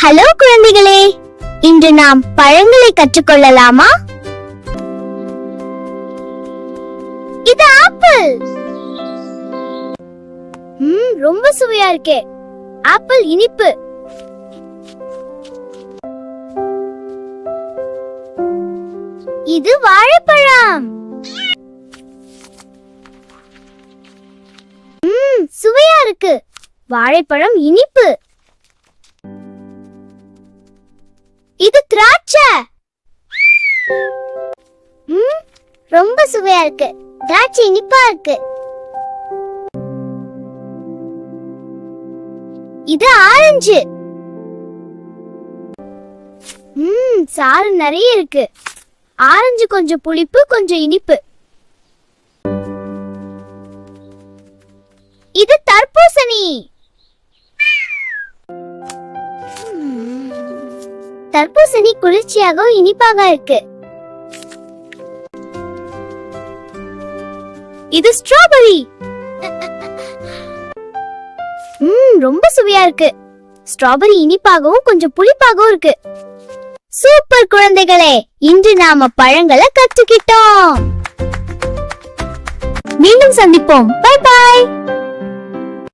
Hello குழந்தைகளே, இன்று நாம் பழங்களை கற்றுக்கொள்ளலாமா? இது ஆப்பிள். ரொம்ப சுவையா இருக்கே. ஆப்பிள் இனிப்பு. இது வாழைப்பழம். சுவையா இருக்கு. வாழைப்பழம் இனிப்பு. இது திராட்சை. ரொம்ப சுவையா இருக்கு. திராட்சை இனிப்பா இருக்கு. இது ஆரஞ்சு. சாறு நிறைய இருக்கு. ஆரஞ்சு கொஞ்சம் புளிப்பு, கொஞ்சம் இனிப்பு. இது தர்பூசணி. தர்பூசணி குளிர்ச்சியாக இனிப்பாக இருக்கு. இது ஸ்ட்ராபெரி. ரொம்ப சுவையா இருக்கு. ஸ்ட்ராபெரி இனிப்பாகவும் கொஞ்சம் புளிப்பாகவும் இருக்கு. சூப்பர் குழந்தைகளே, இன்று நாம பழங்களை கற்றுக்கிட்டோம். மீண்டும் சந்திப்போம். Bye bye.